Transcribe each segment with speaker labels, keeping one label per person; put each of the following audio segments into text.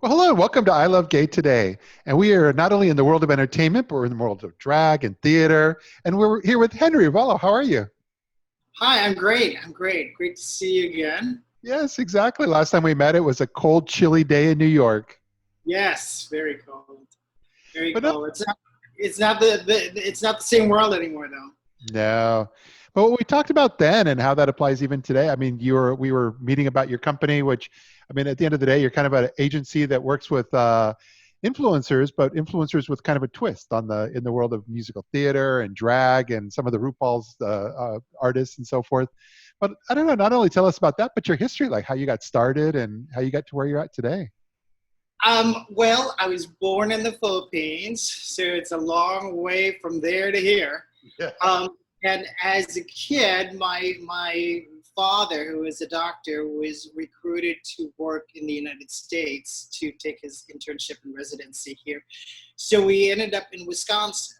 Speaker 1: Well, hello and welcome to I Love Gay today. And we are not only in the world of entertainment, but we're in the world of drag and theater. And we're here with Henry Ravelo. How are you?
Speaker 2: Hi, I'm great. I'm great. Great to see you again.
Speaker 1: Yes, exactly. Last time we met, it was a cold, chilly day in New York.
Speaker 2: Yes, very cold. Very
Speaker 1: But no,
Speaker 2: cold. It's not the same world anymore though.
Speaker 1: no. But what we talked about then and how that applies even today, I mean, we were meeting about your company, which, I mean, at the end of the day, you're kind of an agency that works with influencers, but influencers with kind of a twist on in the world of musical theater and drag and some of the RuPaul's artists and so forth. But I don't know, not only tell us about that, but your history, like how you got started and how you got to where you're at today.
Speaker 2: Well, I was born in the Philippines, so it's a long way from there to here.
Speaker 1: Yeah.
Speaker 2: And as a kid, my father, who is a doctor, was recruited to work in the United States to take his internship and residency here. So we ended up in Wisconsin.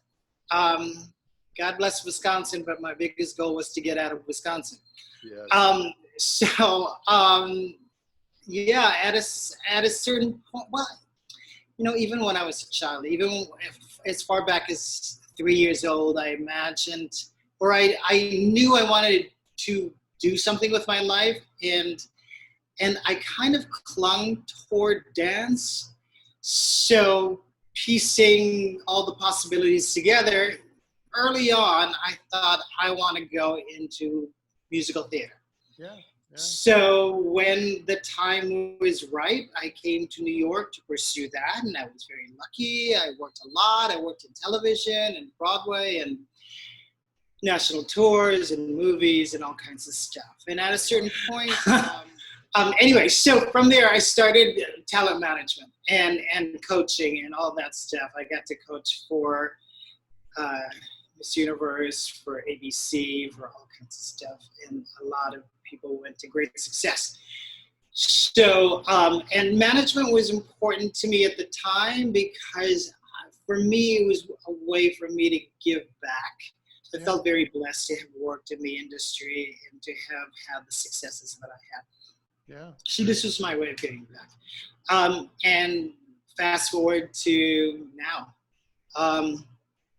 Speaker 2: God bless Wisconsin, but my biggest goal was to get out of Wisconsin.
Speaker 1: Yes.
Speaker 2: So yeah, at a certain point, well, even when I was a child, as far back as 3 years old, I imagined, or I knew I wanted to do something with my life, and I kind of clung toward dance. So piecing all the possibilities together, early on, I thought I want to go into musical theater.
Speaker 1: Yeah. Yeah.
Speaker 2: So when the time was right, I came to New York to pursue that, and I was very lucky. I worked a lot. I worked in television and Broadway and national tours and movies and all kinds of stuff. And at a certain point, anyway, so from there I started talent management and coaching and all that stuff. I got to coach for Miss Universe, for ABC, for all kinds of stuff, and a lot of people went to great success. So, and management was important to me at the time because for me, it was a way for me to give back. I felt very blessed to have worked in the industry and to have had the successes that I had.
Speaker 1: Yeah.
Speaker 2: So this was my way of giving back. And fast forward to now.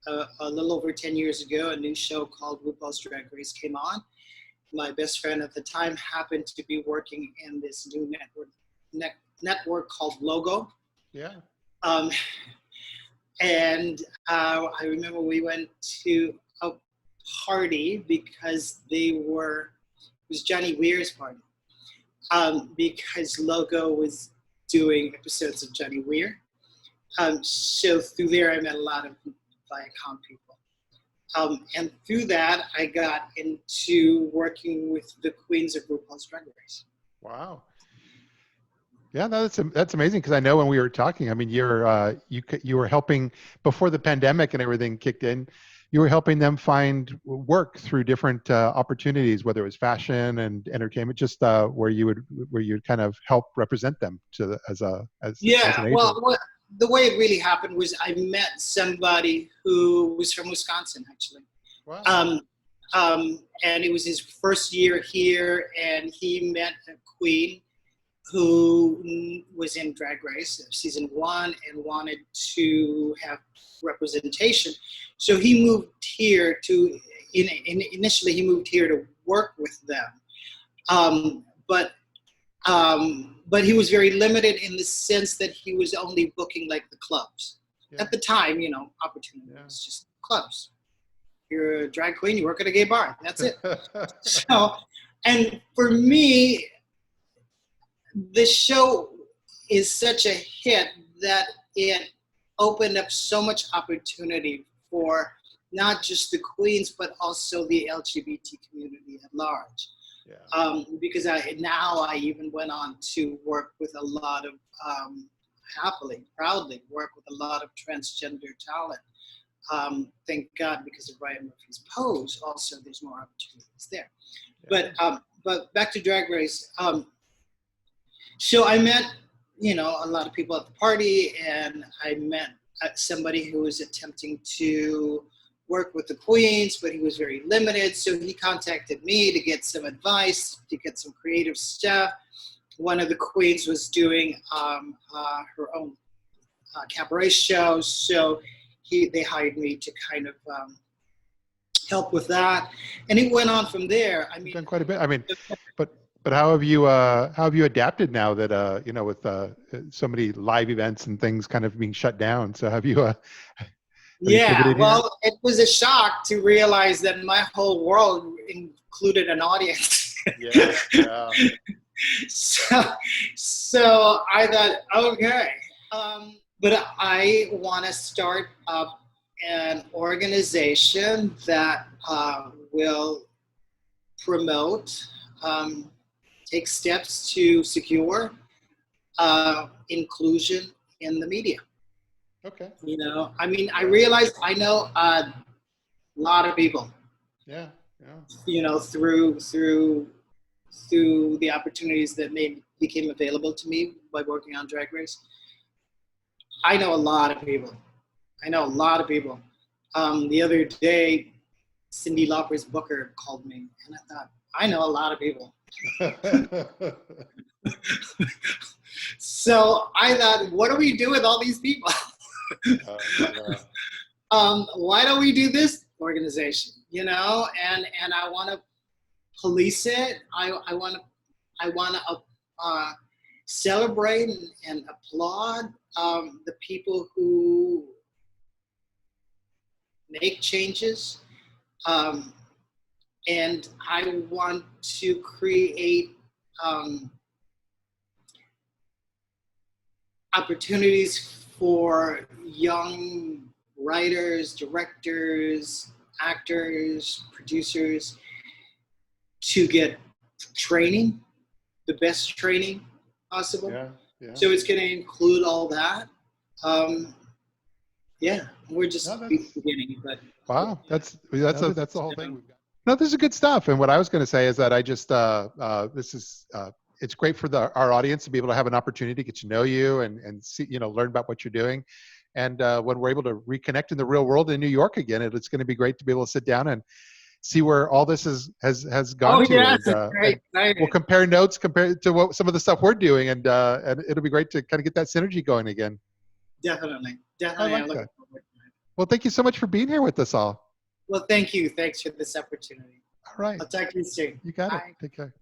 Speaker 2: A little over 10 years ago, a new show called RuPaul's Drag Race came on. My best friend at the time happened to be working in this new network called Logo.
Speaker 1: Yeah.
Speaker 2: And I remember we went to a party because it was Johnny Weir's party. Because Logo was doing episodes of Johnny Weir. So through there, I met a lot of Viacom people. And through that, I got into working with the queens of RuPaul's Drag Race.
Speaker 1: Wow. Yeah, no, that's amazing because I know when we were talking, I mean, you were helping before the pandemic and everything kicked in. You were helping them find work through different opportunities, whether it was fashion and entertainment, just where you would kind of help represent them as an agent.
Speaker 2: Well, the way it really happened was I met somebody who was from Wisconsin, actually.
Speaker 1: Wow.
Speaker 2: And it was his first year here, and he met a queen who was in Drag Race season 1 and wanted to have representation. So he moved here initially he moved here to work with them. But he was very limited in the sense that he was only booking like the clubs. Yeah. At the time, opportunity was just clubs. You're a drag queen, you work at a gay bar. That's it. So, and for me, the show is such a hit that it opened up so much opportunity for not just the queens, but also the LGBT community at large. Yeah. Because I even went on to work with a lot of, proudly work with a lot of transgender talent. Thank God, because of Ryan Murphy's Pose, also there's more opportunities there. Yeah. But back to Drag Race. So I met, a lot of people at the party, and I met somebody who was attempting to work with the queens, but he was very limited. So he contacted me to get some advice, to get some creative stuff. one of the queens was doing her own cabaret show, so they hired me to kind of help with that, and it went on from there. I
Speaker 1: You've
Speaker 2: mean,
Speaker 1: done quite a bit. I mean, but how have you adapted now that you know, with so many live events and things kind of being shut down? So have you
Speaker 2: yeah,
Speaker 1: pivoted here?
Speaker 2: well, it was a shock to realize that my whole world included an audience.
Speaker 1: Yeah, yeah.
Speaker 2: so, so I thought, okay, but I want to start up an organization that will promote, take steps to secure inclusion in the media.
Speaker 1: Okay.
Speaker 2: You know, I mean, I realized I know a lot of people,
Speaker 1: Yeah, yeah.
Speaker 2: you know, through the opportunities that became available to me by working on Drag Race. I know a lot of people. I know a lot of people. The other day, Cyndi Lauper's booker called me, and I thought, I know a lot of people. So I thought, what do we do with all these people?
Speaker 1: Yeah.
Speaker 2: Why don't we do this organization? You know, and I want to police it. I want to celebrate and applaud the people who make changes, and I want to create opportunities for young writers, directors, actors, producers to get training, the best training possible.
Speaker 1: Yeah, yeah.
Speaker 2: So it's going to include all that. Yeah, we're just
Speaker 1: No, that's,
Speaker 2: beginning, but
Speaker 1: wow, that's the whole thing we've got. No, this is good stuff. And what I was going to say is that I just this is it's great for our audience to be able to have an opportunity to get to know you and see, you know, learn about what you're doing. And when we're able to reconnect in the real world in New York again, it's going to be great to be able to sit down and see where all this has gone
Speaker 2: oh
Speaker 1: to.
Speaker 2: yes,
Speaker 1: And,
Speaker 2: it's very exciting.
Speaker 1: we'll compare notes compared to what some of the stuff we're doing, and it'll be great to kind of get that synergy going again.
Speaker 2: Definitely.
Speaker 1: I like
Speaker 2: I'm looking
Speaker 1: that.
Speaker 2: forward to it.
Speaker 1: Well, thank you so much for being here with us all.
Speaker 2: Well, thank you. Thanks for this opportunity.
Speaker 1: All right.
Speaker 2: I'll talk to you soon.
Speaker 1: You got it.
Speaker 2: Bye.
Speaker 1: Take care.